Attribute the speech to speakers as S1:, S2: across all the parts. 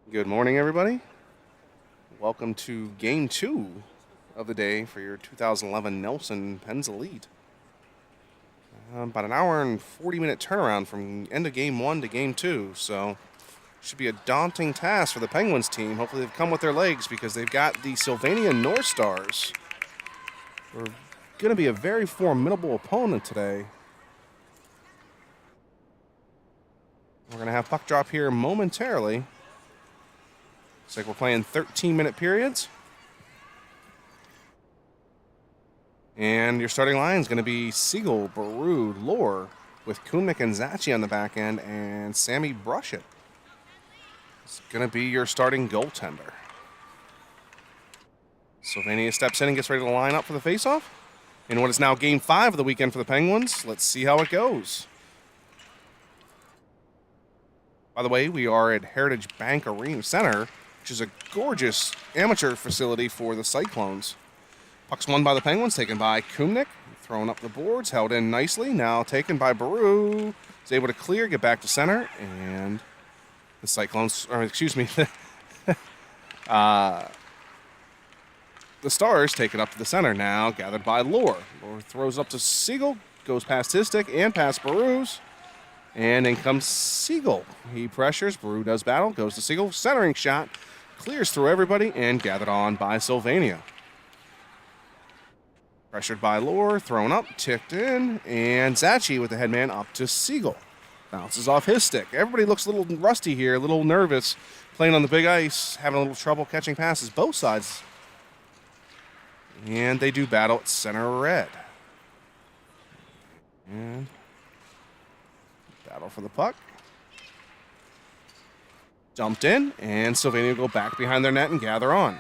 S1: Good morning, everybody. Welcome to Game 2 of the day for your 2011 Nelson Pens Elite. About an hour and 40-minute turnaround from end of Game 1 to Game 2, so should be a daunting task for the Penguins team. Hopefully they've come with their legs because they've got the Sylvania North Stars. We're going to be a very formidable opponent today. We're going to have puck drop here momentarily. Looks like we're playing 13-minute periods. And your starting line is going to be Siegel, Baru, Lohr, with Kumnik and Zachi on the back end, and Sammy Brushett. It's going to be your starting goaltender. Sylvania steps in and gets ready to line up for the faceoff. In what is now Game 5 of the weekend for the Penguins. Let's see how it goes. By the way, we are at Heritage Bank Arena Center, which is a gorgeous amateur facility for the Cyclones. Puck's won by the Penguins, taken by Kumnik. Thrown up the boards, held in nicely. Now taken by Baru. Is able to clear, get back to center. And the Cyclones, or excuse me, the Stars take it up to the center now, gathered by Lohr. Lohr throws up to Siegel, goes past his stick and past Baru's. And in comes Siegel. He pressures, Baru does battle, goes to Siegel, centering shot, clears through everybody, and gathered on by Sylvania. Pressured by Lohr, thrown up, tipped in, and Zachi with the headman up to Siegel. Bounces off his stick. Everybody looks a little rusty here, a little nervous, playing on the big ice, having a little trouble catching passes, both sides. And they do battle at center red. And battle for the puck. Dumped in, and Sylvania will go back behind their net and gather on.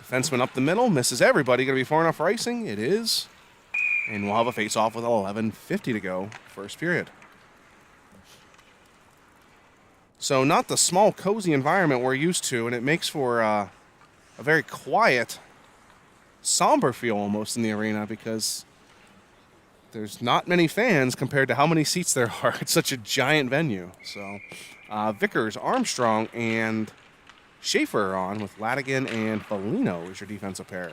S1: Defenseman up the middle, misses everybody. Going to be far enough for icing? It is. And we'll have a face-off with 11:50 to go, first period. So not the small, cozy environment we're used to, and it makes for a very quiet, somber feel almost in the arena because there's not many fans compared to how many seats there are. It's such a giant venue. So Vickers, Armstrong, and Schaefer are on with Ladigan and Foligno as your defensive pair.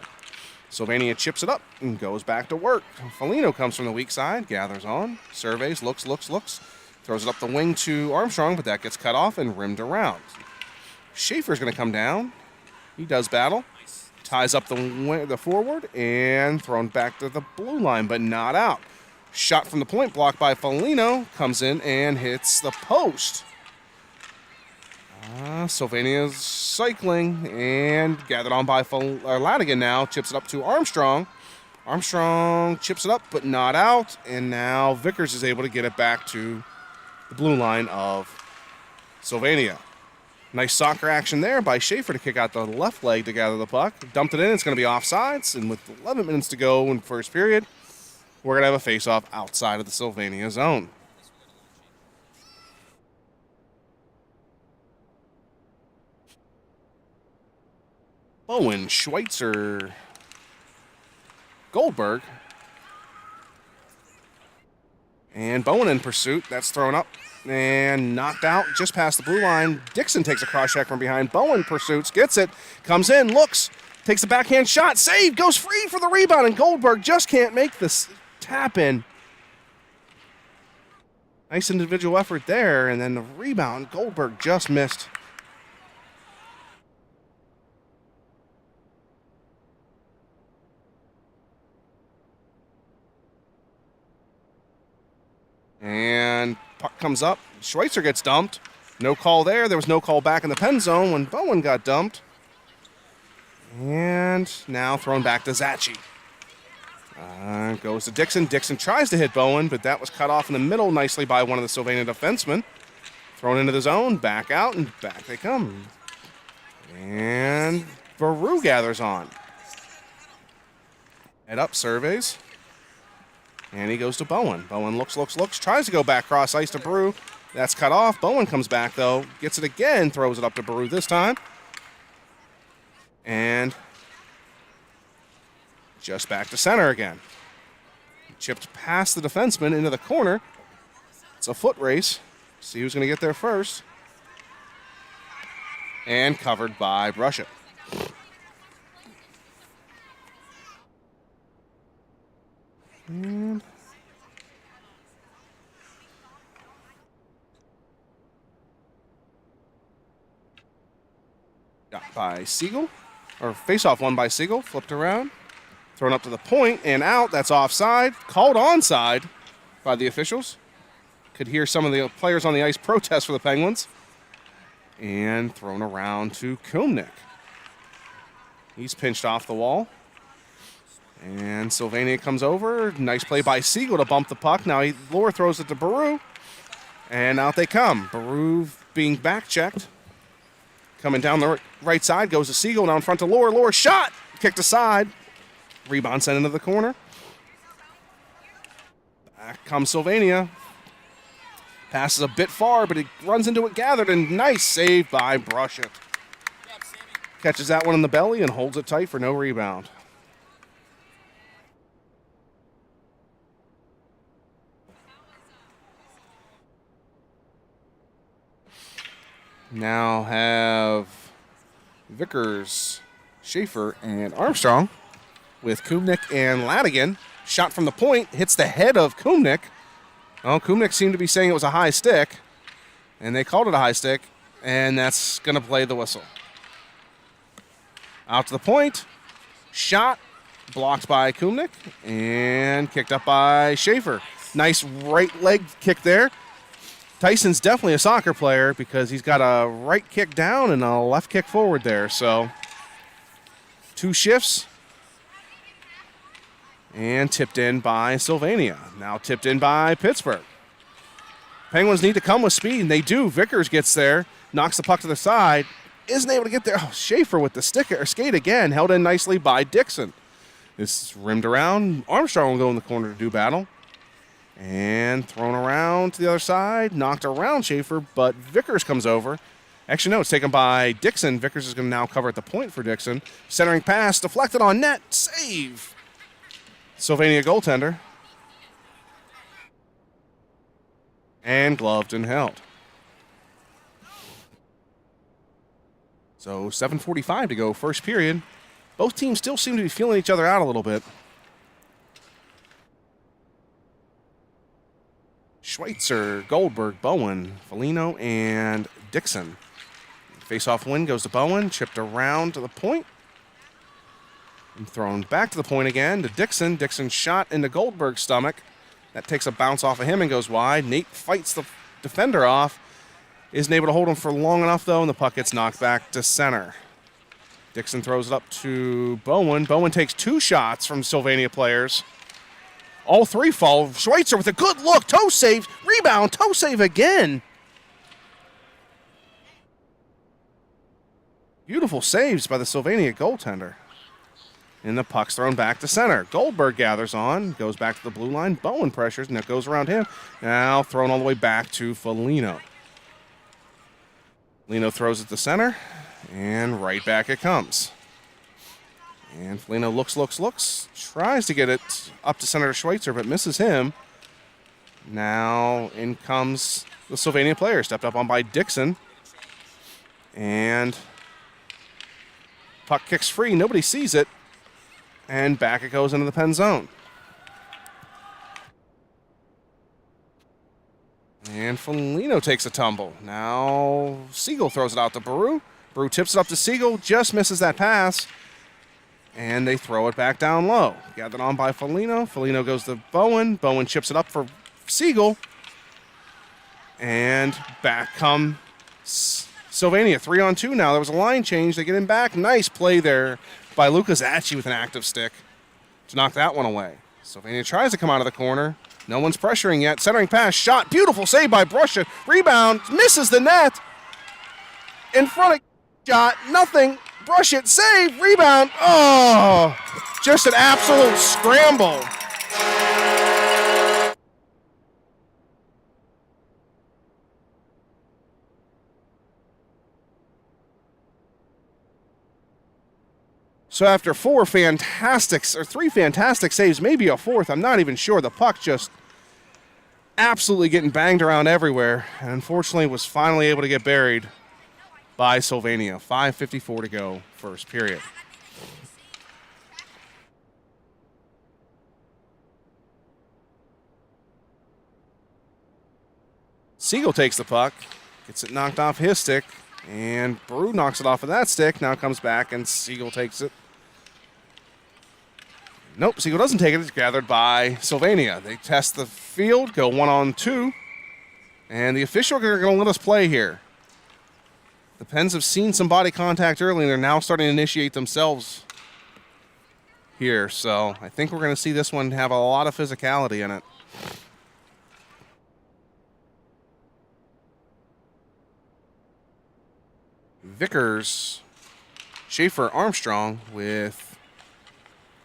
S1: Sylvania chips it up and goes back to work. Foligno comes from the weak side, gathers on, surveys, looks, throws it up the wing to Armstrong, but that gets cut off and rimmed around. Schaefer's going to come down. He does battle, ties up the forward, and thrown back to the blue line, but not out. Shot from the point, blocked by Foligno, comes in and hits the post. Sylvania's cycling and gathered on by Ladigan now. Chips it up to Armstrong. Armstrong chips it up, but not out. And now Vickers is able to get it back to the blue line of Sylvania. Nice soccer action there by Schaefer to kick out the left leg to gather the puck. Dumped it in. It's going to be offsides. And with 11 minutes to go in first period, we're going to have a face-off outside of the Sylvania zone. Bowen, Schweitzer, Goldberg. And Bowen in pursuit. That's thrown up and knocked out just past the blue line. Dixon takes a cross check from behind. Bowen pursues, gets it, comes in, looks, takes a backhand shot, save, goes free for the rebound, and Goldberg just can't make this tap in. Nice individual effort there, and then the rebound, Goldberg just missed. And puck comes up. Schweitzer gets dumped. No call there. There was no call back in the pen zone when Bowen got dumped. And now thrown back to Zachi. Goes to Dixon. Dixon tries to hit Bowen, but that was cut off in the middle nicely by one of the Sylvania defensemen. Thrown into the zone, back out, and back they come. And Baru gathers on. Head up, surveys. And he goes to Bowen. Bowen looks, tries to go back cross ice to Baru. That's cut off. Bowen comes back, though. Gets it again, throws it up to Baru this time. And just back to center again. Chipped past the defenseman into the corner. It's a foot race. See who's going to get there first. And covered by Brushet. And got by Siegel. Or face-off won by Siegel. Flipped around. Thrown up to the point and out. That's offside. Called onside by the officials. Could hear some of the players on the ice protest for the Penguins. And thrown around to Kumnick. He's pinched off the wall. And Sylvania comes over. Nice play by Siegel to bump the puck. Now Lohr throws it to Baru. And out they come. Baru being back-checked. Coming down the right side goes to Siegel. Now in front to Lohr. Lohr shot. Kicked aside. Rebound sent into the corner. Back comes Sylvania. Passes a bit far, but he runs into it gathered, and nice save by Brushet. Catches that one in the belly and holds it tight for no rebound. Now have Vickers, Schaefer, and Armstrong with Kumnick and Ladigan. Shot from the point, hits the head of Kumnick. Oh, Kumnick seemed to be saying it was a high stick, and they called it a high stick, and that's going to play the whistle. Out to the point. Shot. Blocked by Kumnick, and kicked up by Schaefer. Nice right leg kick there. Tyson's definitely a soccer player because he's got a right kick down and a left kick forward there. So, 2 shifts. And tipped in by Sylvania. Now tipped in by Pittsburgh. Penguins need to come with speed, and they do. Vickers gets there, knocks the puck to the side, isn't able to get there. Oh, Schaefer with the stick or skate again, held in nicely by Dixon. This is rimmed around. Armstrong will go in the corner to do battle. And thrown around to the other side, knocked around Schaefer, but Vickers comes over. Actually, no, it's taken by Dixon. Vickers is going to now cover at the point for Dixon. Centering pass, deflected on net, save. Sylvania goaltender. And gloved and held. So 7:45 to go, first period. Both teams still seem to be feeling each other out a little bit. Schweitzer, Goldberg, Bowen, Foligno, and Dixon. Face-off win goes to Bowen, chipped around to the point. And thrown back to the point again to Dixon. Dixon shot into Goldberg's stomach. That takes a bounce off of him and goes wide. Nate fights the defender off. Isn't able to hold him for long enough, though, and the puck gets knocked back to center. Dixon throws it up to Bowen. Bowen takes 2 shots from Sylvania players. All 3 fall. Schweitzer with a good look. Toe save. Rebound. Toe save again. Beautiful saves by the Sylvania goaltender. And the puck's thrown back to center. Goldberg gathers on, goes back to the blue line. Bowen pressures, and it goes around him. Now thrown all the way back to Foligno. Foligno throws it to center, and right back it comes. And Foligno looks, tries to get it up to center to Schweitzer, but misses him. Now in comes the Sylvania player, stepped up on by Dixon. And puck kicks free, nobody sees it. And back it goes into the pen zone. And Foligno takes a tumble. Now Siegel throws it out to Baru. Baru tips it up to Siegel, just misses that pass. And they throw it back down low. Gathered on by Foligno. Foligno goes to Bowen. Bowen chips it up for Siegel. And back come Sylvania. 3-on-2 now. There was a line change. They get him back. Nice play there by Lucas Atchie with an active stick to knock that one away. Sylvania tries to come out of the corner. No one's pressuring yet. Centering pass, shot. Beautiful save by Brushet. Rebound, misses the net. In front of shot, nothing. Brushet, save, rebound. Oh, just an absolute scramble. So after 3 fantastic saves, maybe a 4th, I'm not even sure, the puck just absolutely getting banged around everywhere, and unfortunately was finally able to get buried by Sylvania. 5:54 to go, first period. Siegel takes the puck, gets it knocked off his stick, and Baru knocks it off of that stick. Now comes back, and Siegel takes it. Nope, Siegel doesn't take it. It's gathered by Sylvania. They test the field, go 1-on-2, and the officials are going to let us play here. The Pens have seen some body contact early, and they're now starting to initiate themselves here. So I think we're going to see this one have a lot of physicality in it. Vickers, Schaefer, Armstrong with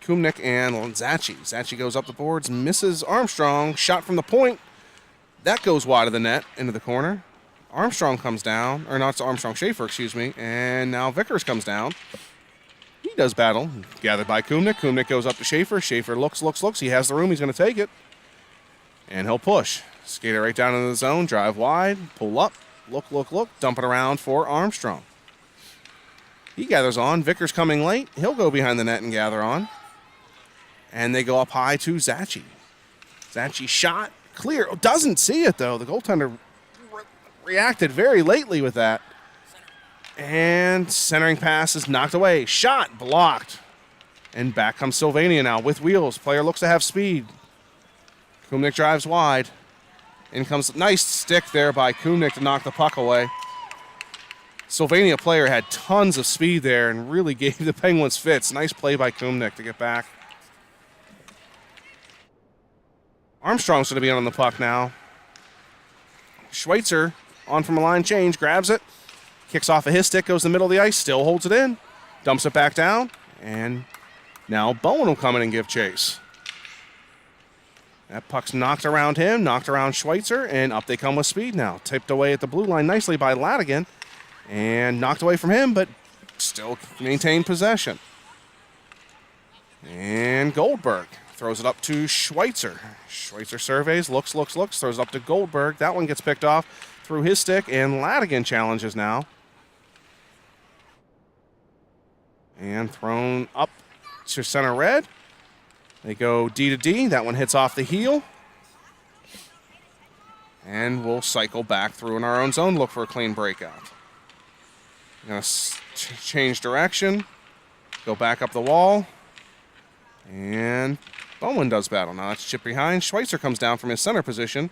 S1: Kumnik and Zachi. Zachi goes up the boards, misses Armstrong. Shot from the point. That goes wide of the net into the corner. Armstrong comes down, or not, it's Armstrong, Schaefer, excuse me. And now Vickers comes down. He does battle. Gathered by Kumnik. Kumnik goes up to Schaefer. Schaefer looks. He has the room. He's going to take it. And he'll push. Skate it right down into the zone. Drive wide. Pull up. Look. Dump it around for Armstrong. He gathers on. Vickers coming late. He'll go behind the net and gather on. And they go up high to Zachi. Zachi shot. Clear. Doesn't see it, though. The goaltender reacted very lately with that. And centering pass is knocked away. Shot. Blocked. And back comes Sylvania now with wheels. Player looks to have speed. Kumnik drives wide. In comes nice stick there by Kumnik to knock the puck away. Sylvania player had tons of speed there and really gave the Penguins fits. Nice play by Kumnik to get back. Armstrong's going to be on the puck now. Schweitzer on from a line change, grabs it, kicks off of his stick, goes to the middle of the ice, still holds it in, dumps it back down, and now Bowen will come in and give chase. That puck's knocked around him, knocked around Schweitzer, and up they come with speed now. Tipped away at the blue line nicely by Ladigan, and knocked away from him, but still maintained possession. And Goldberg throws it up to Schweitzer. Schweitzer surveys, looks, throws it up to Goldberg. That one gets picked off through his stick, and Ladigan challenges now. And thrown up to center red. They go D to D. That one hits off the heel. And we'll cycle back through in our own zone, look for a clean breakout. Going to change direction, go back up the wall, and Bowman does battle. Now that's chipped behind. Schweitzer comes down from his center position.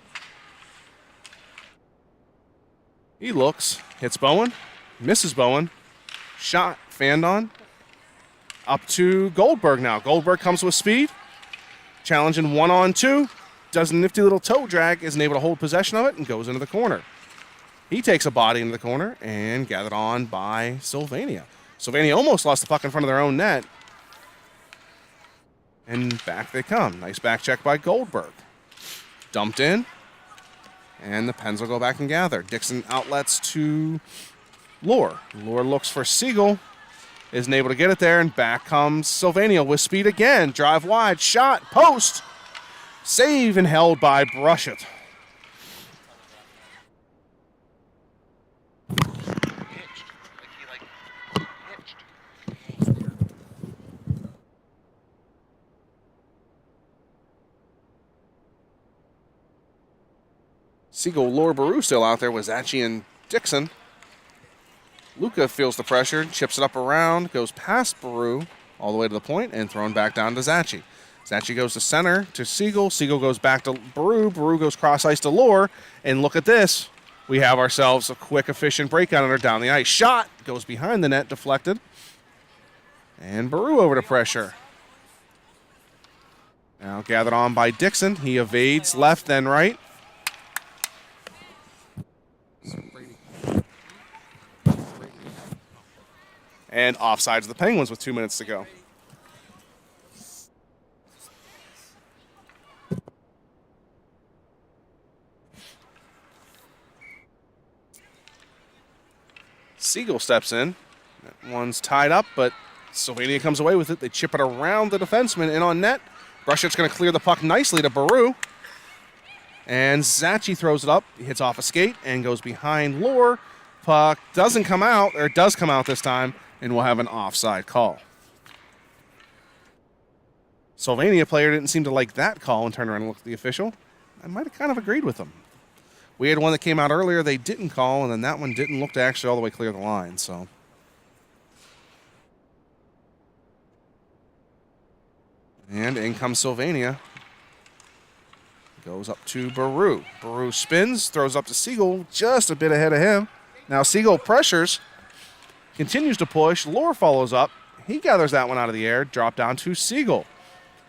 S1: He looks, hits Bowen, misses Bowen, shot, fanned on. Up to Goldberg now. Goldberg comes with speed, challenging 1-on-2. Does a nifty little toe drag, isn't able to hold possession of it, and goes into the corner. He takes a body into the corner and gathered on by Sylvania. Sylvania almost lost the puck in front of their own net. And back they come. Nice back check by Goldberg. Dumped in. And the Pens will go back and gather. Dixon outlets to Lohr. Lohr looks for Siegel. Isn't able to get it there. And back comes Sylvania with speed again. Drive wide. Shot. Post. Save and held by Brushett. Siegel, Lohr, Baru still out there with Zachi and Dixon. Luca feels the pressure, chips it up around, goes past Baru all the way to the point, and thrown back down to Zachi. Zachi goes to center to Siegel. Siegel goes back to Baru. Baru goes cross ice to Lohr. And look at this. We have ourselves a quick, efficient breakout under down the ice. Shot goes behind the net, deflected. And Baru over to pressure. Now gathered on by Dixon. He evades left, then right. And offsides the Penguins with 2 minutes to go. Siegel steps in. That one's tied up, but Sylvania comes away with it. They chip it around the defenseman in on net. Brushett's going to clear the puck nicely to Baru. And Zachi throws it up. He hits off a skate and goes behind Lohr. Puck doesn't come out, or does come out this time, and we'll have an offside call. Sylvania player didn't seem to like that call and turned around and looked at the official. I might have kind of agreed with them. We had one that came out earlier they didn't call, and then that one didn't look to actually all the way clear the line. So, and in comes Sylvania. Goes up to Baru. Baru spins, throws up to Siegel, just a bit ahead of him. Now Siegel pressures, continues to push. Lore follows up. He gathers that one out of the air. Drop down to Siegel.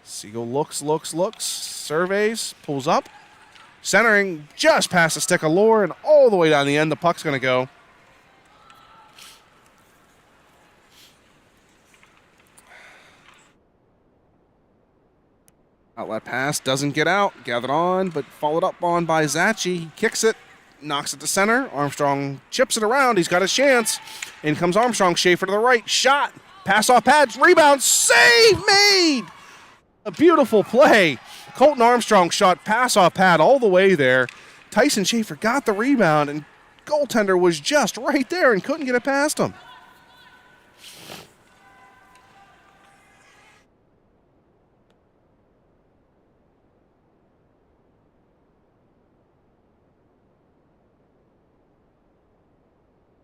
S1: Siegel looks, surveys, pulls up. Centering just past the stick of Lore and all the way down the end. The puck's going to go. Outlet pass doesn't get out. Gathered on, but followed up on by Zachi. He kicks it, knocks it to center. Armstrong chips it around. He's got his chance. In comes Armstrong. Schaefer to the right. Shot. Pass off pads. Rebound. Save made. A beautiful play. Colton Armstrong shot pass off pad all the way there. Tyson Schaefer got the rebound, and goaltender was just right there and couldn't get it past him.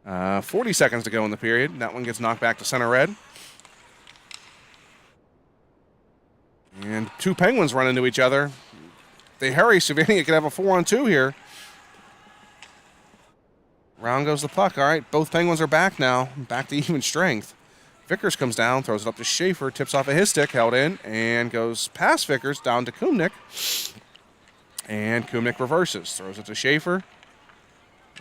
S1: Uh, 40 seconds to go in the period. That one gets knocked back to center red. And two Penguins run into each other. They hurry. Sylvania could have a 4-on-2 here. Round goes the puck. All right, both Penguins are back now. Back to even strength. Vickers comes down, throws it up to Schaefer, tips off of his stick, held in, and goes past Vickers down to Kumnick. And Kumnick reverses, throws it to Schaefer.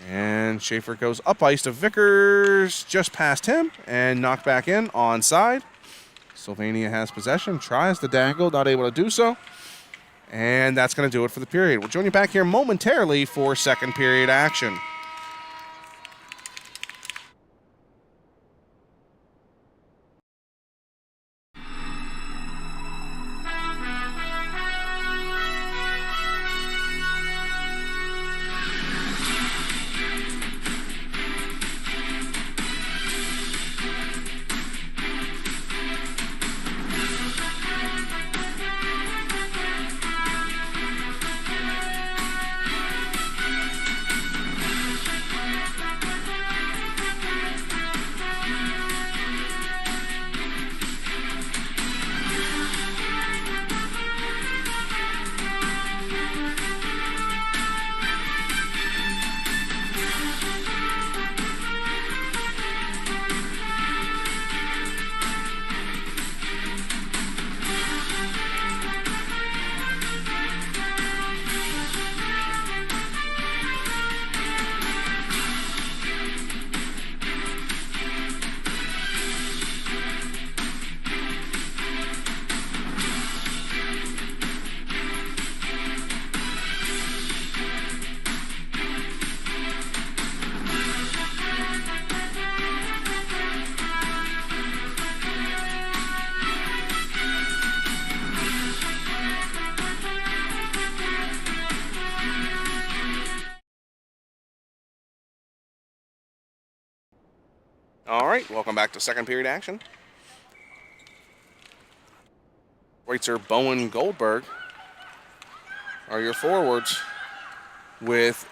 S1: And Schaefer goes up ice to Vickers, just past him, and knocked back in, onside. Sylvania has possession, tries to dangle, not able to do so. And that's going to do it for the period. We'll join you back here momentarily for second period action. All right, welcome back to second period action. Schweitzer, Bowen, Goldberg are your forwards with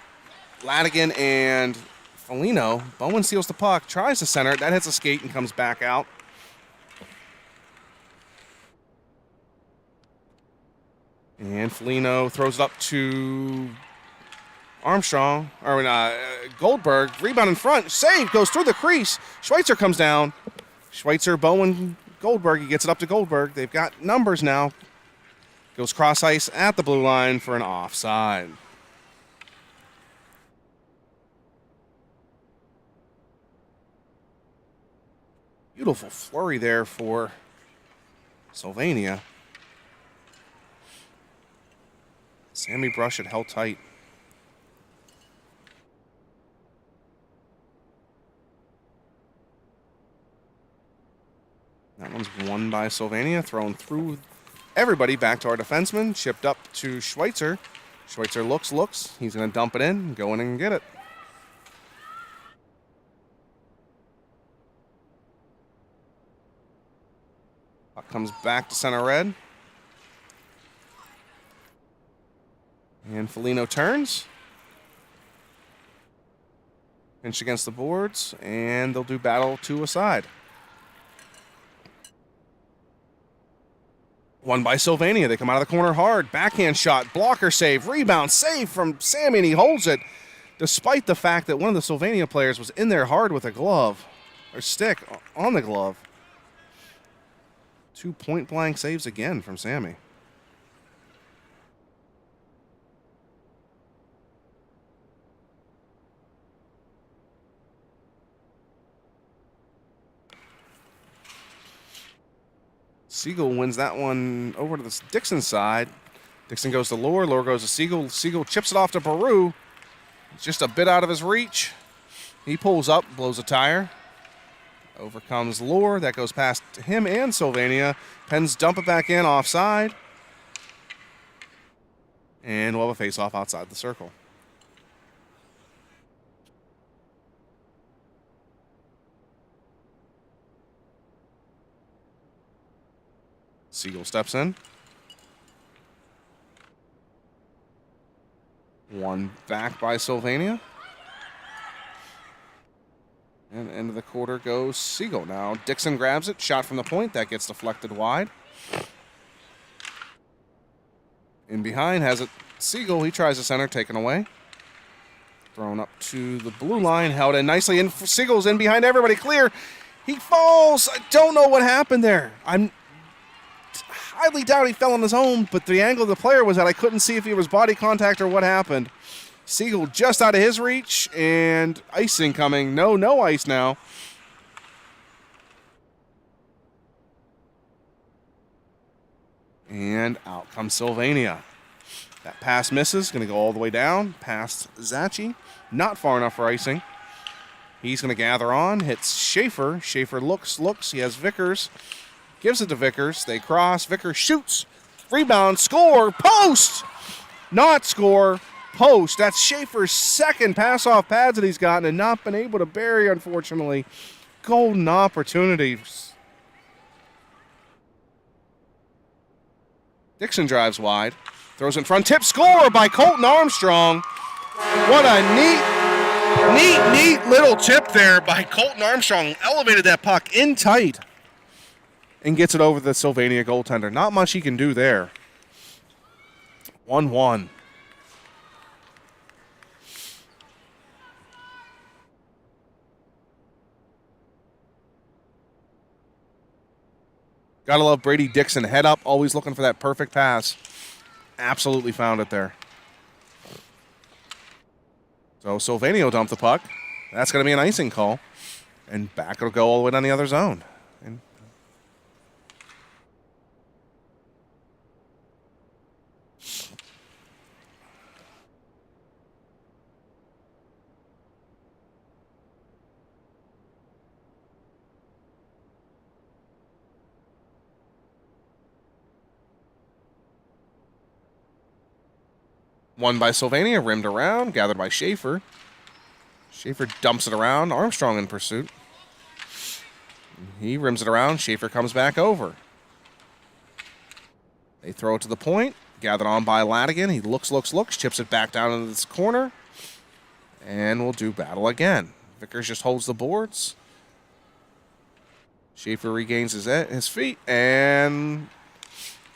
S1: Ladigan and Foligno. Bowen steals the puck, tries to center it. That hits a skate and comes back out. And Foligno throws it up to Armstrong, or Goldberg, rebound in front, save, goes through the crease. Schweitzer comes down. Schweitzer, Bowen, Goldberg, he gets it up to Goldberg. They've got numbers now. Goes cross ice at the blue line for an offside. Beautiful flurry there for Sylvania. Sammy Brush it held tight. That one's won by Sylvania, thrown through everybody back to our defenseman, chipped up to Schweitzer. Schweitzer looks. He's going to dump it in, go in and get it. comes back to center red. And Foligno turns. Pinch against the boards, and they'll do battle two aside. Won by Sylvania. They come out of the corner hard. Backhand shot, blocker save, rebound, save from Sammy, and he holds it, despite the fact that one of the Sylvania players was in there hard with a glove, or stick on the glove. 2 point-blank saves again from Sammy. Siegel wins that one over to the Dixon side. Dixon goes to Lohr. Lohr goes to Siegel. Siegel chips it off to Peru. It's just a bit out of his reach. He pulls up, blows a tire. Overcomes Lohr. That goes past him and Sylvania. Pens dump it back in offside. And we'll have a face-off outside the circle. Siegel steps in. One back by Sylvania. And end of the quarter goes Siegel. Now Dixon grabs it. Shot from the point. That gets deflected wide. In behind has it Siegel. He tries the center. Taken away. Thrown up to the blue line. Held in nicely. And Siegel's in behind everybody. Clear. He falls. I don't know what happened there. I'm highly doubt he fell on his own, but the angle of the player was that I couldn't see if he was body contact or what happened. Siegel just out of his reach, and icing coming. No ice now. And out comes Sylvania. That pass misses, going to go all the way down, past Zachi. Not far enough for icing. He's going to gather on, hits Schaefer. Schaefer looks, he has Vickers. Gives it to Vickers. They cross. Vickers shoots. Rebound. Score. Post. Not score. Post. That's Schaefer's second pass off pads that he's gotten and not been able to bury, unfortunately. Golden opportunities. Dixon drives wide. Throws in front. Tip score by Colton Armstrong. What a neat little tip there by Colton Armstrong. Elevated that puck in tight. And gets it over the Sylvania goaltender. Not much he can do there. 1-1. Gotta love Brady Dixon. Head up, always looking for that perfect pass. Absolutely found it there. So Sylvania will dump the puck. That's going to be an icing call. And back it'll go all the way down the other zone. And won by Sylvania, rimmed around, gathered by Schaefer. Schaefer dumps it around. Armstrong in pursuit. He rims it around. Schaefer comes back over. They throw it to the point. Gathered on by Ladigan. He looks, chips it back down into this corner. And we'll do battle again. Vickers just holds the boards. Schaefer regains his feet, and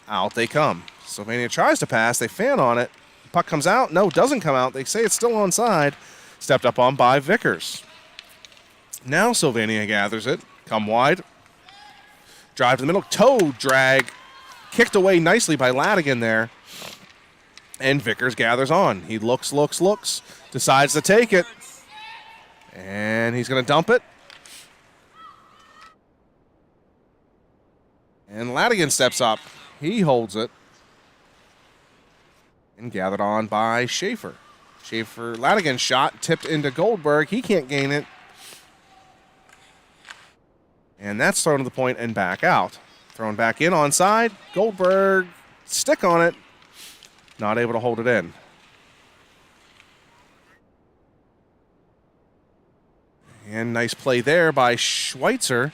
S1: out they come. Sylvania tries to pass. They fan on it. Puck comes out. No, doesn't come out. They say it's still onside. Stepped up on by Vickers. Now Sylvania gathers it. Come wide. Drive to the middle. Toe drag. Kicked away nicely by Ladigan there. And Vickers gathers on. He looks. Decides to take it. And he's going to dump it. And Ladigan steps up. He holds it. And gathered on by Schaefer. Ladigan shot, tipped into Goldberg. He can't gain it. And that's thrown to the point and back out. Thrown back in onside. Goldberg, stick on it. Not able to hold it in. And nice play there by Schweitzer.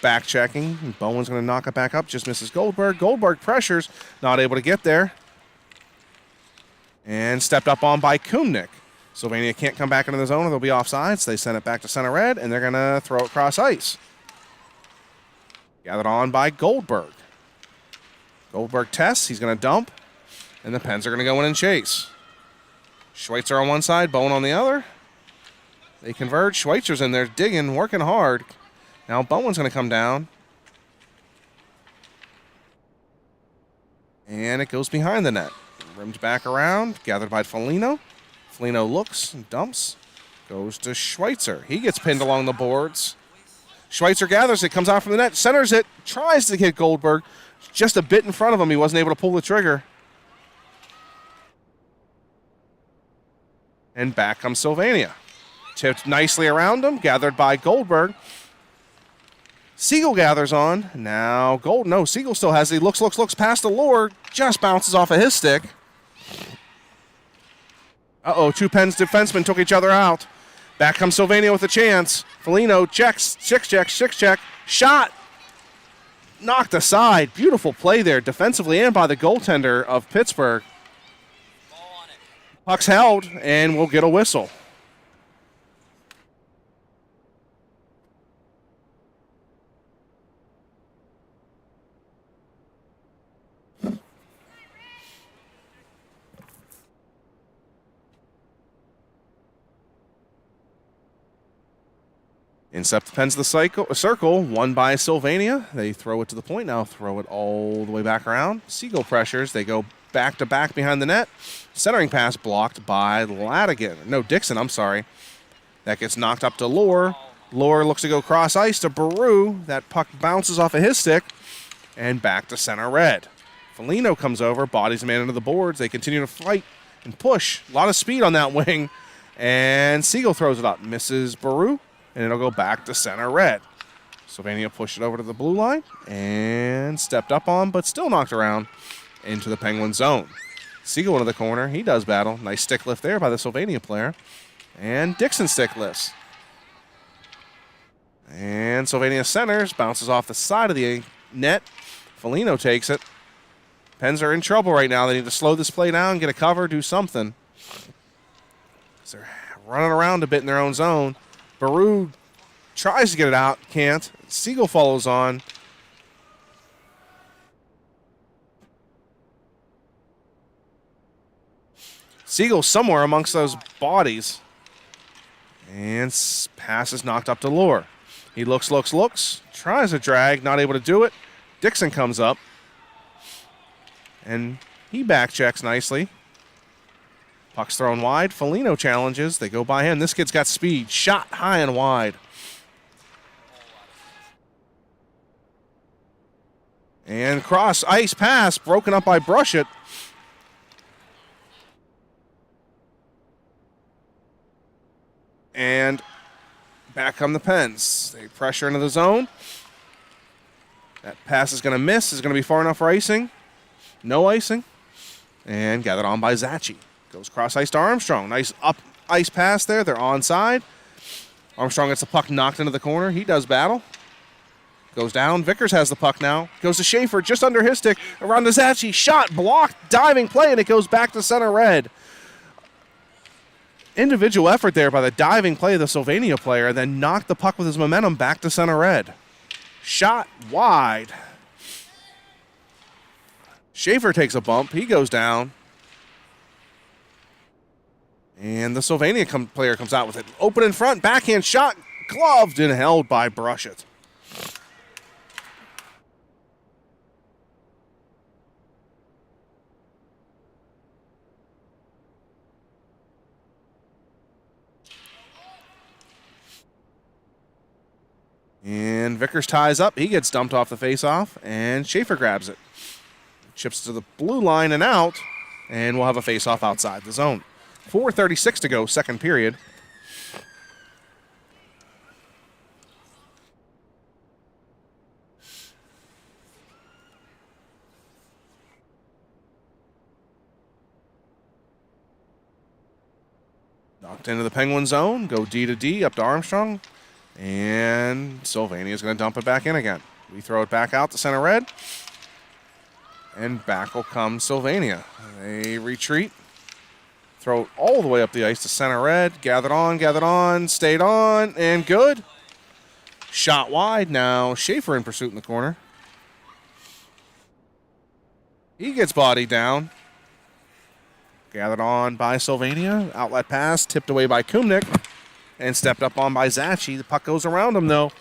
S1: back checking. Bowen's going to knock it back up. Just misses Goldberg. Goldberg pressures. Not able to get there. And stepped up on by Kumnick. Sylvania can't come back into the zone or they'll be offsides. They send it back to center red, and they're going to throw it cross ice. Gathered on by Goldberg. Goldberg tests. He's going to dump. And the Pens are going to go in and chase. Schweitzer on one side, Bowen on the other. They converge. Schweitzer's in there digging, working hard. Now Bowen's going to come down. And it goes behind the net. Rimmed back around. Gathered by Foligno. Foligno looks and dumps. Goes to Schweitzer. He gets pinned along the boards. Schweitzer gathers it, comes out from the net, centers it, tries to hit Goldberg. Just a bit in front of him. He wasn't able to pull the trigger. And back comes Sylvania. Tipped nicely around him, gathered by Goldberg. Siegel gathers on. Now Siegel still has it. He looks past the lure. Just bounces off of his stick. Two Pens defensemen took each other out. Back comes Sylvania with a chance. Foligno checks, six check. Shot. Knocked aside. Beautiful play there defensively and by the goaltender of Pittsburgh. Puck's held, and we'll get a whistle. Incept the Pens to the circle, won by Sylvania. They throw it to the point now, throw it all the way back around. Siegel pressures, they go back to back behind the net. Centering pass blocked by Dixon, I'm sorry. That gets knocked up to Lohr. Lohr looks to go cross ice to Baru. That puck bounces off of his stick and back to center red. Foligno comes over, bodies a man into the boards. They continue to fight and push. A lot of speed on that wing. And Siegel throws it up, misses Baru. And it'll go back to center red. Sylvania pushed it over to the blue line and stepped up on, but still knocked around into the Penguin zone. Siegel into the corner. He does battle. Nice stick lift there by the Sylvania player. And Dixon stick lifts. And Sylvania centers, bounces off the side of the net. Foligno takes it. Pens are in trouble right now. They need to slow this play down, get a cover, do something. They're running around a bit in their own zone. Baru tries to get it out, can't. Siegel follows on. Siegel somewhere amongst those bodies. And pass is knocked up to Lohr. He looks, tries a drag, not able to do it. Dixon comes up. And he back checks nicely. Puck's thrown wide. Foligno challenges. They go by him. This kid's got speed. Shot high and wide. And cross ice pass broken up by Brushett. And back come the Pens. They pressure into the zone. That pass is going to miss. Is going to be far enough for icing. No icing. And gathered on by Zachi. Goes cross ice to Armstrong. Nice up ice pass there. They're onside. Armstrong gets the puck knocked into the corner. He does battle. Goes down. Vickers has the puck now. Goes to Schaefer just under his stick. Around to Zachi. Shot blocked. Diving play, and it goes back to center red. Individual effort there by the diving play of the Sylvania player, and then knocked the puck with his momentum back to center red. Shot wide. Schaefer takes a bump. He goes down. And the Sylvania player comes out with it. Open in front, backhand shot, gloved and held by Brushett. And Vickers ties up. He gets dumped off the faceoff, and Schaefer grabs it. Chips to the blue line and out, and we'll have a faceoff outside the zone. 4:36 to go, second period. Knocked into the Penguin zone. Go D to D, up to Armstrong. And Sylvania's going to dump it back in again. We throw it back out to center red. And back will come Sylvania. They retreat. Throw it all the way up the ice to center red. Gathered on, stayed on, and good. Shot wide. Now Schaefer in pursuit in the corner. He gets bodied down. Gathered on by Sylvania. Outlet pass, tipped away by Kumnik. And stepped up on by Zachi. The puck goes around him, though.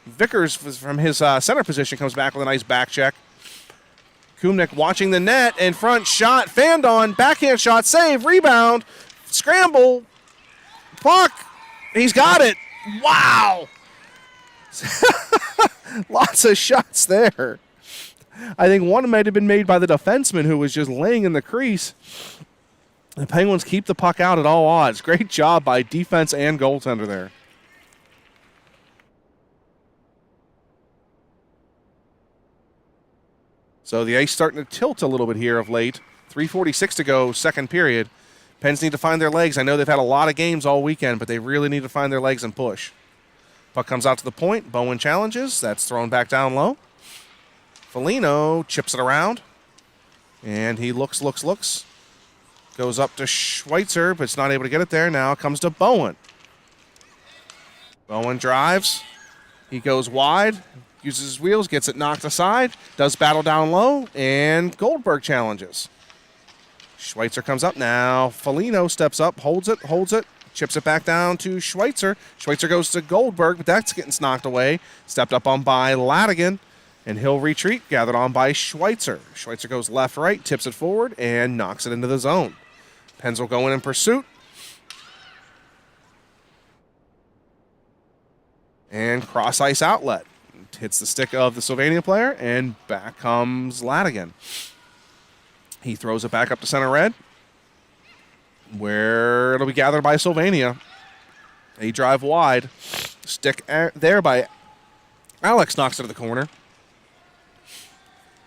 S1: Vickers, from his center position, comes back with a nice back check. Kumnik watching the net, in front, shot, fanned on, backhand shot, save, rebound, scramble, puck. He's got it. Wow. Lots of shots there. I think one might have been made by the defenseman who was just laying in the crease. The Penguins keep the puck out at all odds. Great job by defense and goaltender there. So the ice starting to tilt a little bit here of late. 3:46 to go, second period. Pens need to find their legs. I know they've had a lot of games all weekend, but they really need to find their legs and push. Puck comes out to the point. Bowen challenges. That's thrown back down low. Foligno chips it around. And he looks. Goes up to Schweitzer, but it's not able to get it there. Now it comes to Bowen. Bowen drives. He goes wide. Uses his wheels, gets it knocked aside, does battle down low, and Goldberg challenges. Schweitzer comes up now. Foligno steps up, holds it, chips it back down to Schweitzer. Schweitzer goes to Goldberg, but that's getting knocked away. Stepped up on by Ladigan, and he'll retreat, gathered on by Schweitzer. Schweitzer goes left, right, tips it forward, and knocks it into the zone. Pens will go in pursuit. And cross-ice outlet. Hits the stick of the Sylvania player, and back comes Ladigan. He throws it back up to center red, where it'll be gathered by Sylvania. They drive wide. Stick there by Alex, knocks it to the corner.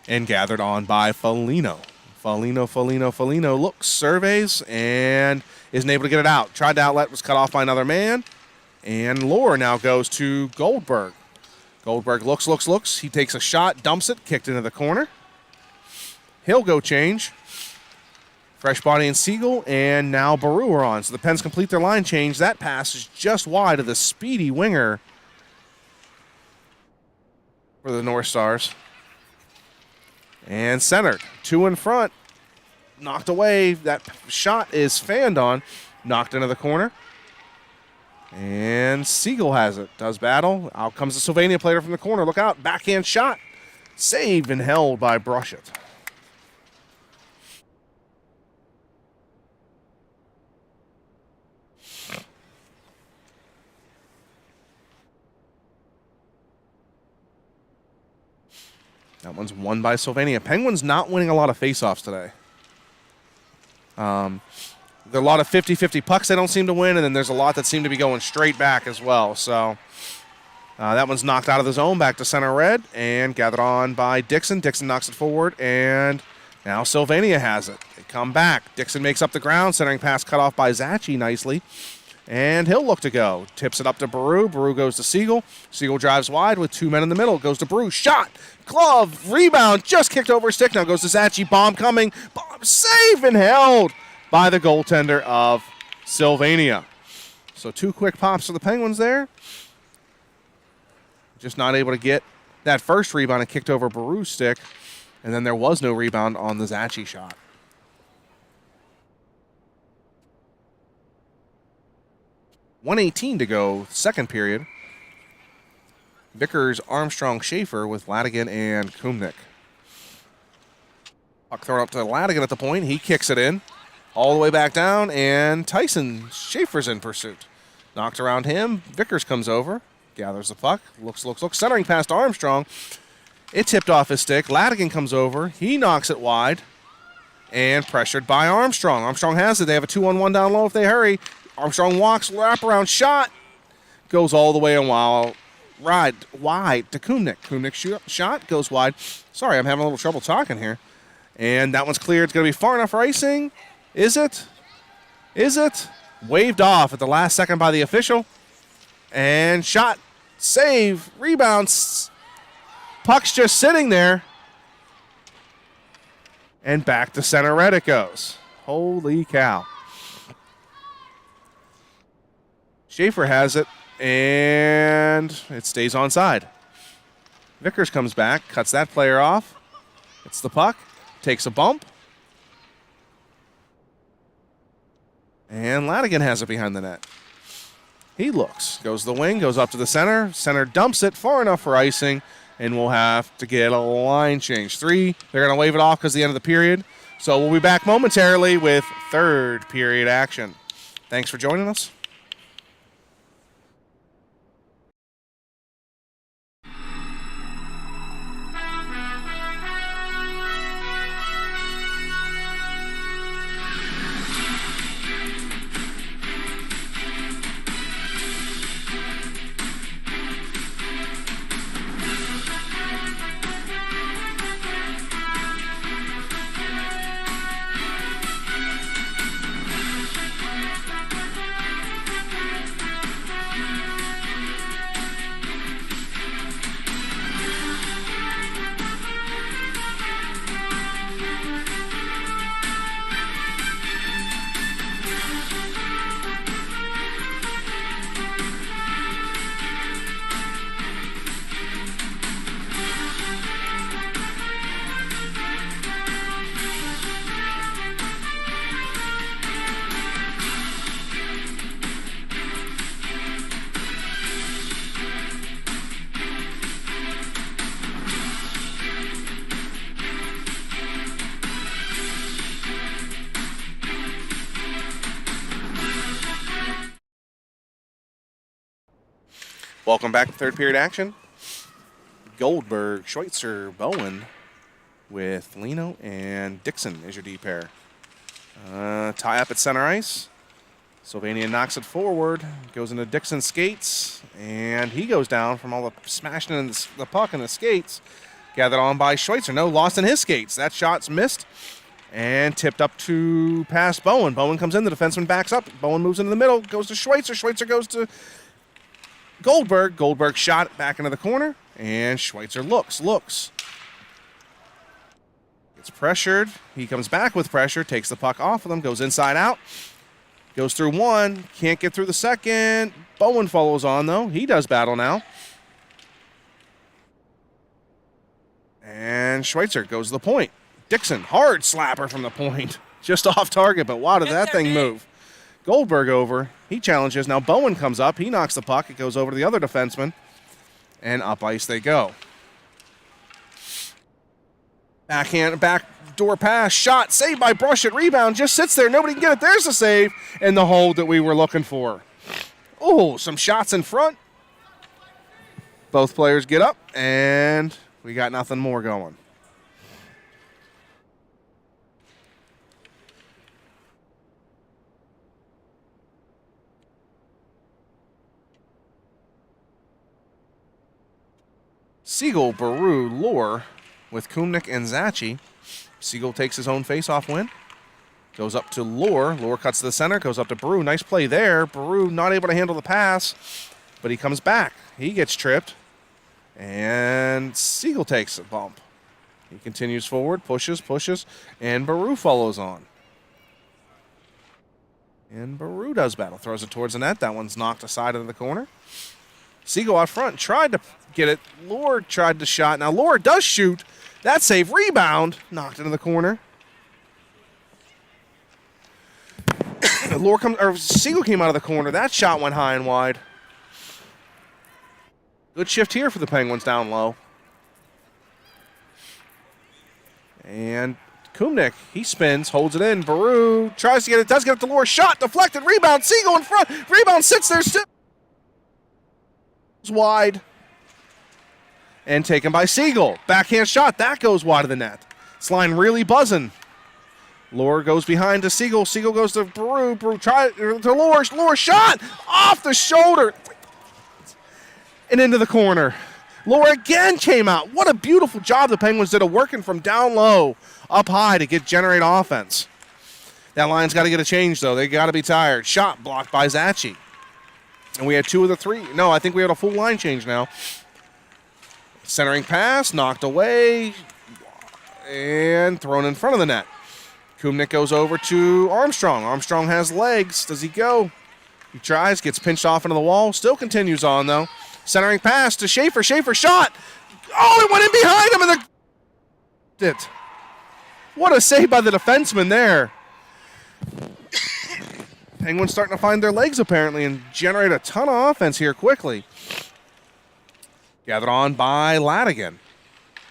S1: And gathered on by Foligno. Foligno looks, surveys, and isn't able to get it out. Tried to outlet, was cut off by another man. And Lohr now goes to Goldberg. Goldberg looks. He takes a shot, dumps it, kicked into the corner. He'll go change. Fresh body and Siegel, and now Baru are on. So the Pens complete their line change. That pass is just wide of the speedy winger for the North Stars. And centered. Two in front. Knocked away. That shot is fanned on. Knocked into the corner. And Siegel has it. Does battle. Out comes the Sylvania player from the corner. Look out. Backhand shot. Saved and held by Brushett. That one's won by Sylvania. Penguins not winning a lot of faceoffs today. There are a lot of 50-50 pucks they don't seem to win, and then there's a lot that seem to be going straight back as well. So that one's knocked out of the zone, back to center red, and gathered on by Dixon. Dixon knocks it forward, and now Sylvania has it. They come back. Dixon makes up the ground, centering pass cut off by Zachi nicely, and he'll look to go. Tips it up to Baru. Baru goes to Siegel. Siegel drives wide with two men in the middle. Goes to Baru. Shot. Glove. Rebound. Just kicked over a stick. Now goes to Zachi. Bomb coming. Bomb safe and held by the goaltender of Sylvania. So two quick pops for the Penguins there. Just not able to get that first rebound and kicked over Baru's stick. And then there was no rebound on the Zachi shot. .118 to go, second period. Vickers, Armstrong, Schaefer with Ladigan and Kumnik. Puck thrown up to Ladigan at the point. He kicks it in. All the way back down, and Tyson Schaefer's in pursuit. Knocked around him. Vickers comes over, gathers the puck, looks, centering past Armstrong. It tipped off his stick. Ladigan comes over. He knocks it wide, and pressured by Armstrong. Armstrong has it. They have a 2-on-1 down low if they hurry. Armstrong walks, wraparound shot, goes all the way and wide to Kumnik. Kumnik shot goes wide. Sorry, I'm having a little trouble talking here. And that one's cleared. It's going to be far enough for icing. Is it? Waved off at the last second by the official. And shot save, rebounds. Puck's just sitting there. And back to center red it goes. Holy cow. Schaefer has it, and it stays onside. Vickers comes back, cuts that player off. It's the puck, takes a bump. And Ladigan has it behind the net. He looks, goes to the wing, goes up to the center. Center dumps it far enough for icing, and we'll have to get a line change. 3, they're going to wave it off because the end of the period. So we'll be back momentarily with third period action. Thanks for joining us. Welcome back to third period action. Goldberg, Schweitzer, Bowen with Lino and Dixon is your D pair. Tie up at center ice. Sylvania knocks it forward, goes into Dixon's skates, and he goes down from all the smashing in the puck and the skates. Gathered on by Schweitzer. No, lost in his skates. That shot's missed and tipped up to past Bowen. Bowen comes in, the defenseman backs up. Bowen moves into the middle, goes to Schweitzer. Schweitzer goes to Goldberg. Goldberg shot back into the corner, and Schweitzer looks. Gets pressured. He comes back with pressure, takes the puck off of them, goes inside out, goes through one, can't get through the second. Bowen follows on, though. He does battle now. And Schweitzer goes to the point. Dixon, hard slapper from the point. Just off target, but wow, did that thing move. Goldberg over. He challenges. Now Bowen comes up. He knocks the puck. It goes over to the other defenseman. And up ice they go. Backdoor pass. Shot. Saved by Brush at rebound. Just sits there. Nobody can get it. There's the save. And the hold that we were looking for. Oh, some shots in front. Both players get up. And we got nothing more going. Siegel, Baru, Lohr with Kumnik and Zachi. Siegel takes his own face-off win. Goes up to Lohr. Lohr cuts to the center. Goes up to Baru. Nice play there. Baru not able to handle the pass, but he comes back. He gets tripped. And Siegel takes a bump. He continues forward, pushes, and Baru follows on. And Baru does battle. Throws it towards the net. That one's knocked aside into the corner. Siegel out front tried to get it. Lohr tried to shot. Now Lohr does shoot. That save, rebound, knocked into the corner. Siegel came out of the corner. That shot went high and wide. Good shift here for the Penguins down low. And Kumnik, he spins, holds it in. Baru tries to get it, does get it to Lohr. Shot, deflected, rebound, Siegel in front. Rebound sits there still. Wide. And taken by Siegel. Backhand shot, that goes wide of the net. This line really buzzing. Lohr goes behind to Siegel. Siegel goes to Baru. Baru tries to Lohr. Lohr shot off the shoulder and into the corner. Lohr again came out. What a beautiful job the Penguins did of working from down low up high to generate offense. That line's got to get a change, though. They got to be tired. Shot blocked by Zachi. And we had 2 of the 3. No, I think we had a full line change now. Centering pass, knocked away, and thrown in front of the net. Kumnik goes over to Armstrong. Armstrong has legs. Does he go? He tries, gets pinched off into the wall. Still continues on, though. Centering pass to Schaefer. Schaefer shot. Oh, it went in behind him, and it. What a save by the defenseman there. Penguins starting to find their legs, apparently, and generate a ton of offense here quickly. Gathered on by Ladigan.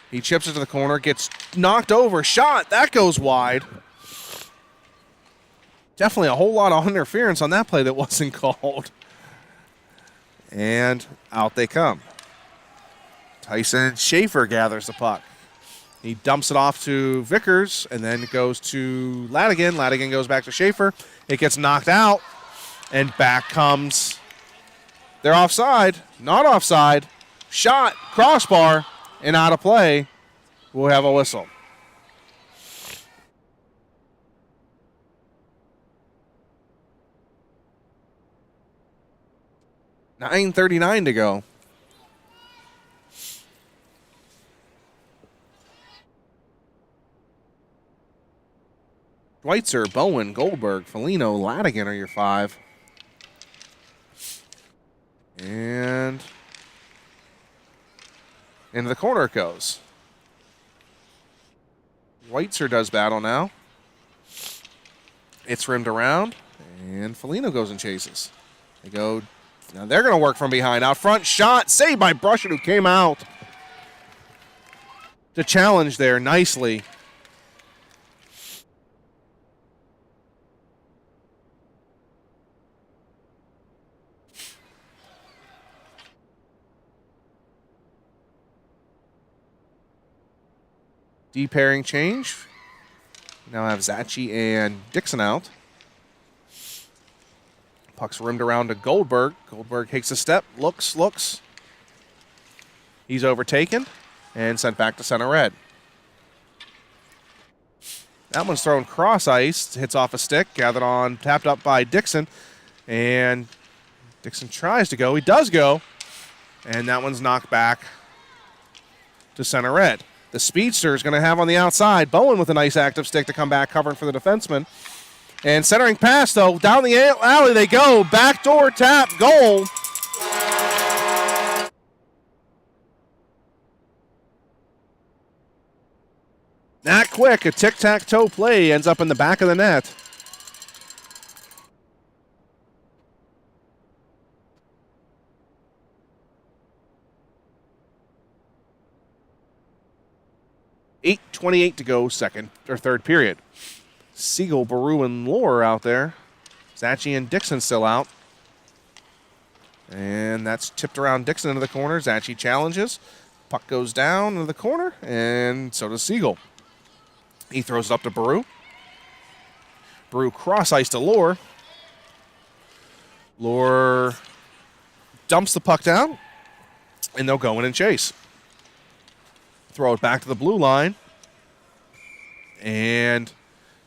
S1: He chips it to the corner, gets knocked over, shot. That goes wide. Definitely a whole lot of interference on that play that wasn't called. And out they come. Tyson Schaefer gathers the puck. He dumps it off to Vickers, and then it goes to Ladigan. Ladigan goes back to Schaefer. It gets knocked out, and back comes. They're offside. Not offside. Shot, crossbar, and out of play. We'll have a whistle. $9:39 to go. Schweitzer, Bowen, Goldberg, Foligno, Ladigan are your 5. And into the corner it goes. Schweitzer does battle now. It's rimmed around, and Foligno goes and chases. They go. Now they're going to work from behind. Out front, shot, saved by Brushin, who came out to challenge there nicely. D-pairing change. Now have Zachi and Dixon out. Puck's rimmed around to Goldberg. Goldberg takes a step, looks. He's overtaken and sent back to center red. That one's thrown cross ice, hits off a stick, gathered on, tapped up by Dixon. And Dixon tries to go. He does go. And that one's knocked back to center red. The speedster is going to have on the outside. Bowen with a nice active stick to come back, covering for the defenseman. And centering pass, though, down the alley they go. Backdoor tap, goal. Not quick. A tic-tac-toe play ends up in the back of the net. $8:28 to go, third period. Siegel, Baru, and Lohr out there. Zachi and Dixon still out. And that's tipped around Dixon into the corner. Zachi challenges. Puck goes down into the corner, and so does Siegel. He throws it up to Baru. Baru cross ice to Lohr. Lohr dumps the puck down, and they'll go in and chase. Throw it back to the blue line. And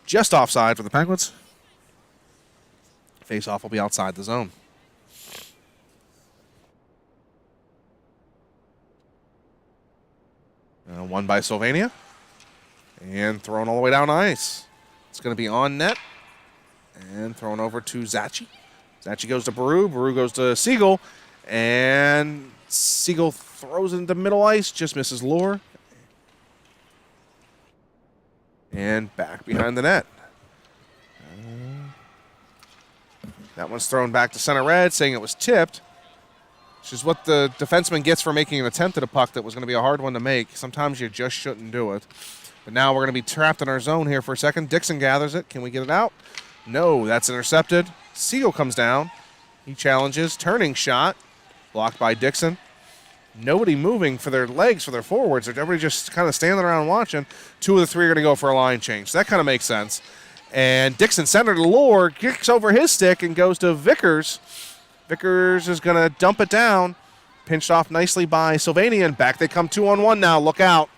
S1: just offside for the Penguins. Face-off will be outside the zone. Won by Sylvania. And thrown all the way down ice. It's going to be on net. And thrown over to Zachi. Zachi goes to Baru. Baru goes to Siegel. And Siegel throws it into middle ice. Just misses Lohr. And back behind the net. That one's thrown back to center red, saying it was tipped, which is what the defenseman gets for making an attempt at a puck that was going to be a hard one to make. Sometimes you just shouldn't do it. But now we're going to be trapped in our zone here for a second. Dixon gathers it. Can we get it out? No, that's intercepted. Siegel comes down. He challenges. Turning shot. Blocked by Dixon. Nobody moving for their legs, for their forwards. Everybody just kind of standing around watching. 2 of the 3 are going to go for a line change. So that kind of makes sense. And Dixon center to Lohr, kicks over his stick and goes to Vickers. Vickers is going to dump it down. Pinched off nicely by Sylvania. And back they come 2-on-1 now. Look out.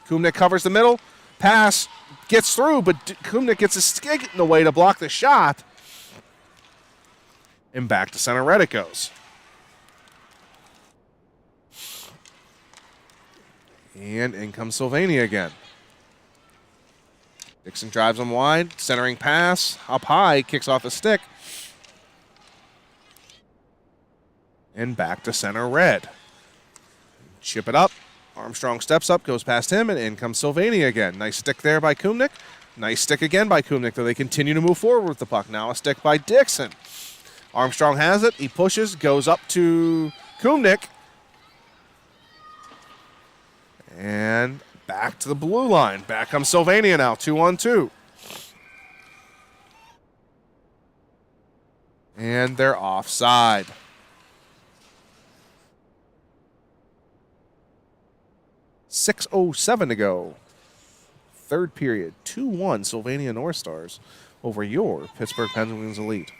S1: Kumnik covers the middle. Pass gets through, but Kumnik gets a stick in the way to block the shot. And back to center red it goes. And in comes Sylvania again. Dixon drives him wide. Centering pass. Up high. Kicks off the stick. And back to center red. Chip it up. Armstrong steps up, goes past him, and in comes Sylvania again. Nice stick there by Kumnik. Nice stick again by Kumnik, though they continue to move forward with the puck. Now a stick by Dixon. Armstrong has it. He pushes, goes up to Kumnik. And back to the blue line. Back comes Sylvania now, 2-on-2. And they're offside. 6:07 to go. Third period, 2-1 Sylvania North Stars over your Pittsburgh Penguins Elite.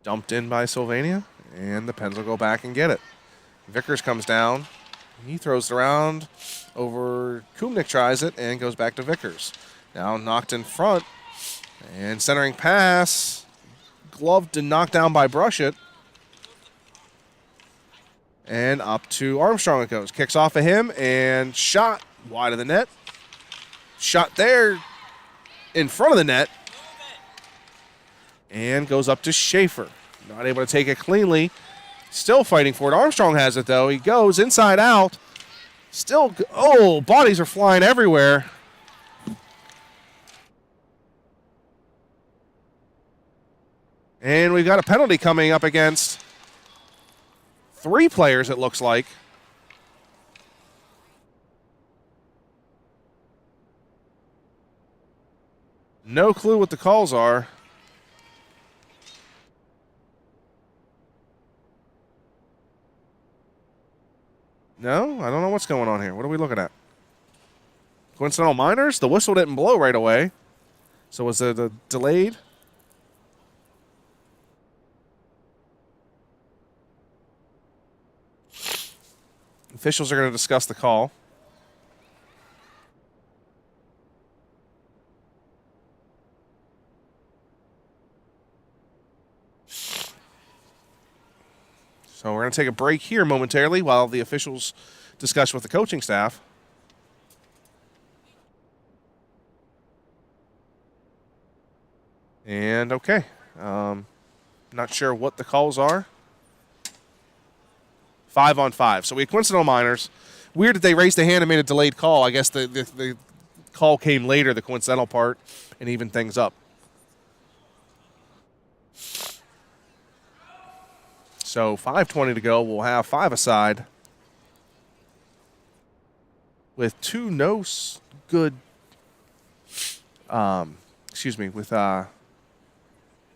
S1: Dumped in by Sylvania, and the Pens will go back and get it. Vickers comes down. He throws it around over. Kumnik tries it and goes back to Vickers. Now knocked in front, and centering pass. Gloved and knocked down by Brushett. And up to Armstrong it goes. Kicks off of him and shot wide of the net. Shot there in front of the net. And goes up to Schaefer. Not able to take it cleanly. Still fighting for it. Armstrong has it though. He goes inside out. Still, oh, bodies are flying everywhere. And we've got a penalty coming up against 3 players, it looks like. No clue what the calls are. No, I don't know what's going on here. What are we looking at? Coincidental minors? The whistle didn't blow right away. So was it delayed? Officials are going to discuss the call. So we're going to take a break here momentarily while the officials discuss with the coaching staff. And okay, not sure what the calls are. 5-on-5. So we had coincidental minors. Weird that they raised a hand and made a delayed call. I guess the call came later, the coincidental part, and even things up. So 5:20 to go. We'll have 5 aside with 2 no good.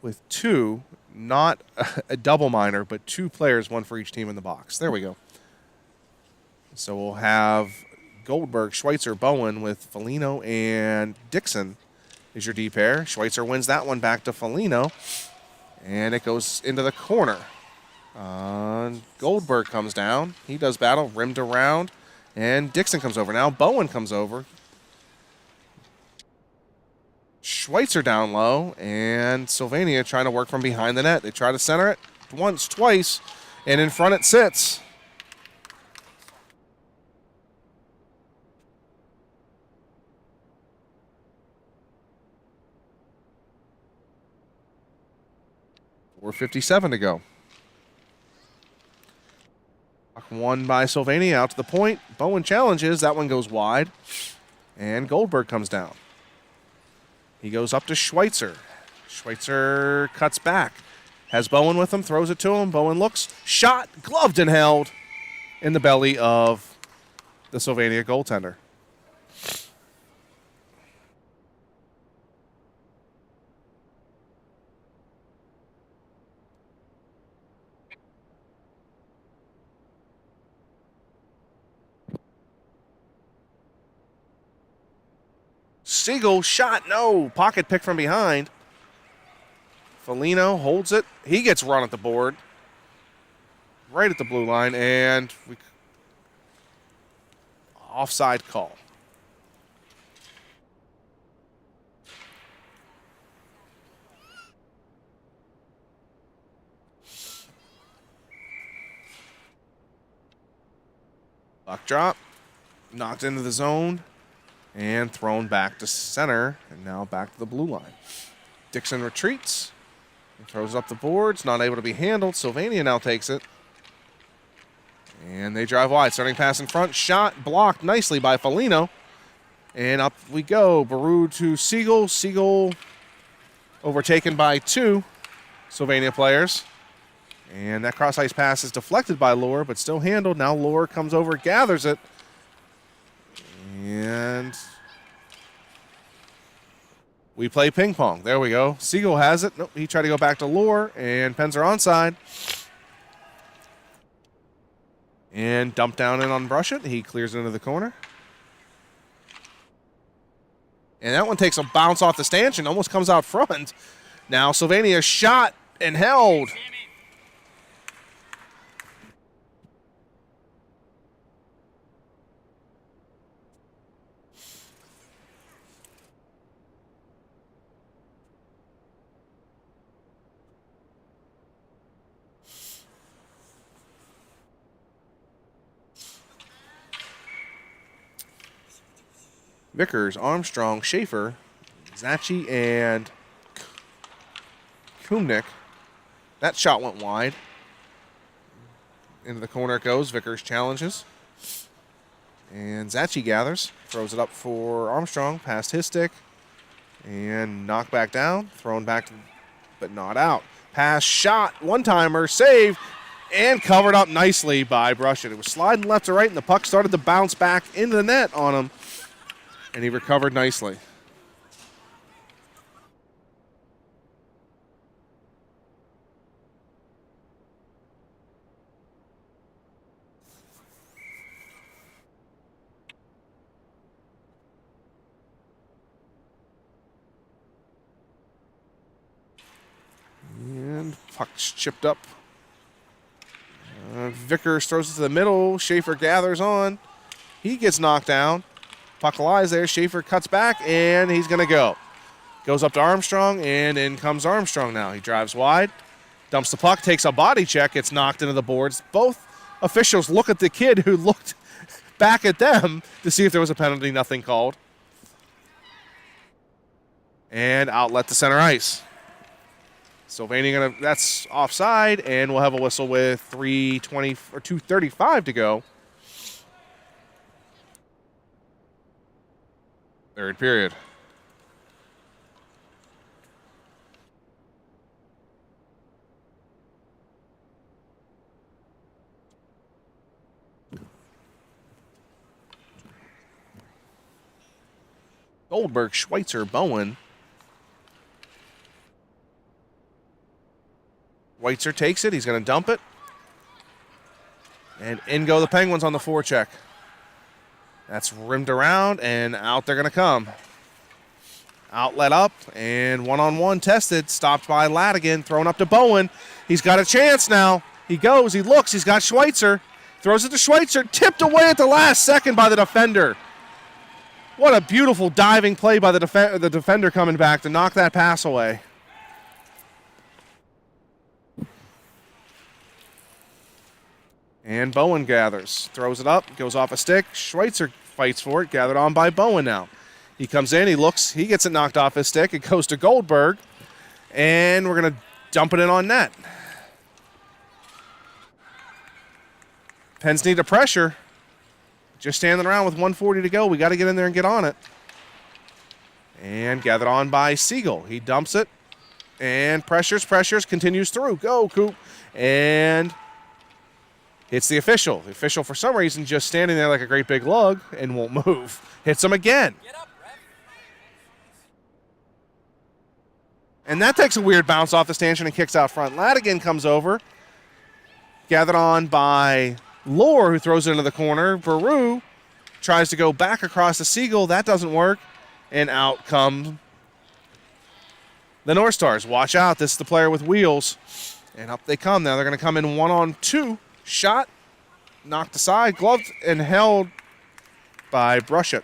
S1: With 2. Not a double minor, but 2 players, 1 for each team in the box. There we go. So we'll have Goldberg, Schweitzer, Bowen with Foligno and Dixon is your D pair. Schweitzer wins that one back to Foligno, and it goes into the corner. Goldberg comes down. He does battle, rimmed around, and Dixon comes over. Now Bowen comes over. Schweitzer down low, and Sylvania trying to work from behind the net. They try to center it once, twice, and in front it sits. .457 to go. One by Sylvania out to the point. Bowen challenges. That one goes wide, and Goldberg comes down. He goes up to Schweitzer. Schweitzer cuts back. Has Bowen with him, throws it to him. Bowen looks, shot, gloved and held in the belly of the Sylvania goaltender. Siegel shot, no. Pocket pick from behind. Foligno holds it. He gets run at the board. Right at the blue line, and offside call. Puck drop. Knocked into the zone. And thrown back to center. And now back to the blue line. Dixon retreats. He throws up the boards. Not able to be handled. Sylvania now takes it. And they drive wide. Starting pass in front. Shot blocked nicely by Foligno. And up we go. Baru to Siegel. Siegel overtaken by 2 Sylvania players. And that cross-ice pass is deflected by Lohr, but still handled. Now Lohr comes over, gathers it. And we play ping pong. There we go. Siegel has it. Nope, he tried to go back to Lohr, and Pens are onside. And dump down in on Brushett. He clears into the corner. And that one takes a bounce off the stanchion, almost comes out front. Now Sylvania shot and held. Vickers, Armstrong, Schaefer, Zachi, and Kumnick. That shot went wide. Into the corner it goes. Vickers challenges. And Zachi gathers. Throws it up for Armstrong. Past his stick. And knocked back down. Thrown back, but not out. Pass, shot, one-timer, save, and covered up nicely by Brushett. It was sliding left to right, and the puck started to bounce back into the net on him. And he recovered nicely. And puck's chipped up. Vickers throws it to the middle. Schaefer gathers on. He gets knocked down. Puck lies there. Schaefer cuts back, and he's going to go. Goes up to Armstrong, and in comes Armstrong now. He drives wide, dumps the puck, takes a body check, gets knocked into the boards. Both officials look at the kid who looked back at them to see if there was a penalty. Nothing called. And outlet to center ice. Sylvania that's offside, and we'll have a whistle with 3:20 or 2:35 to go. Third period. Goldberg, Schweitzer, Bowen. Schweitzer takes it. He's going to dump it. And in go the Penguins on the forecheck. That's rimmed around, and out they're going to come. Outlet up, and one-on-one tested. Stopped by Ladigan, thrown up to Bowen. He's got a chance now. He goes, he looks, he's got Schweitzer. Throws it to Schweitzer, tipped away at the last second by the defender. What a beautiful diving play by the defender coming back to knock that pass away. And Bowen gathers, throws it up, goes off a stick. Schweitzer fights for it, gathered on by Bowen now. He comes in, he looks, he gets it knocked off his stick. It goes to Goldberg, and we're going to dump it in on net. Pens need to pressure. Just standing around with 1:40 to go. We got to get in there and get on it. And gathered on by Siegel. He dumps it, and pressures, continues through. Go, Coop. And hits the official. The official, for some reason, just standing there like a great big lug and won't move. Hits him again. And that takes a weird bounce off the stanchion and kicks out front. Ladigan comes over. Gathered on by Lohr, who throws it into the corner. Baru tries to go back across the Siegel. That doesn't work. And out come the North Stars. Watch out. This is the player with wheels. And up they come. Now they're going to come in 1-on-2. Shot, knocked aside, gloved, and held by Brushett.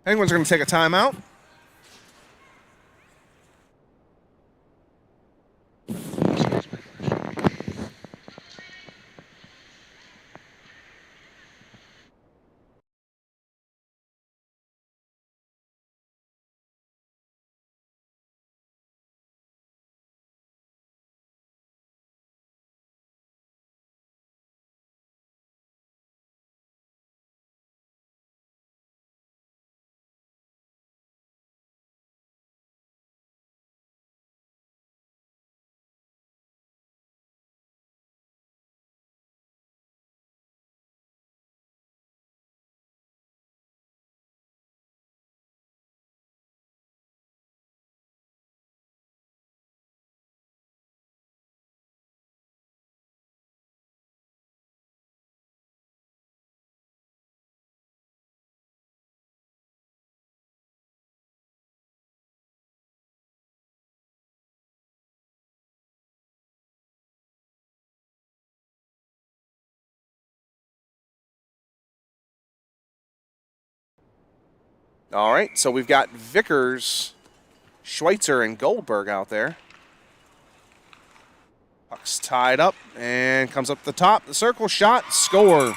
S1: Penguins are going to take a timeout. All right, so we've got Vickers, Schweitzer, and Goldberg out there. Puck's tied up and comes up the top. The circle shot, score.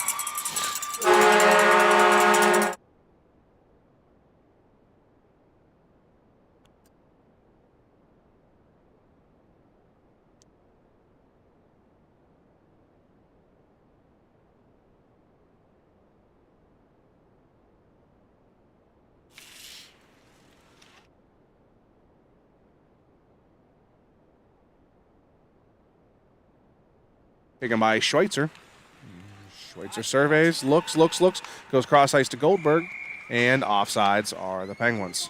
S1: Taken by Schweitzer. Schweitzer surveys, looks, goes cross ice to Goldberg, and offsides are the Penguins.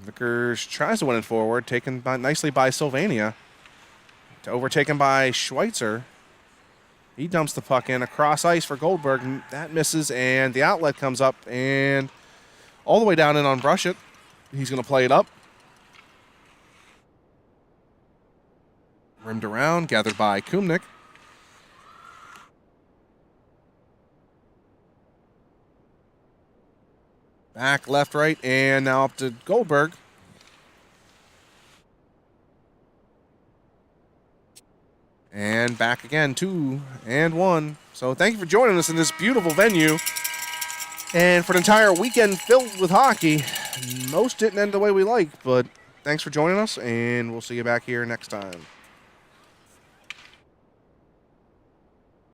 S1: Vickers tries to win it forward, taken nicely by Sylvania. Overtaken by Schweitzer. He dumps the puck in across ice for Goldberg. That misses, and the outlet comes up and all the way down in on Brushett. He's going to play it up. Rimmed around, gathered by Kumnik. Back, left, right, and now up to Goldberg. And back again, 2 and 1. So thank you for joining us in this beautiful venue. And for an entire weekend filled with hockey, most didn't end the way we like, but thanks for joining us, and we'll see you back here next time.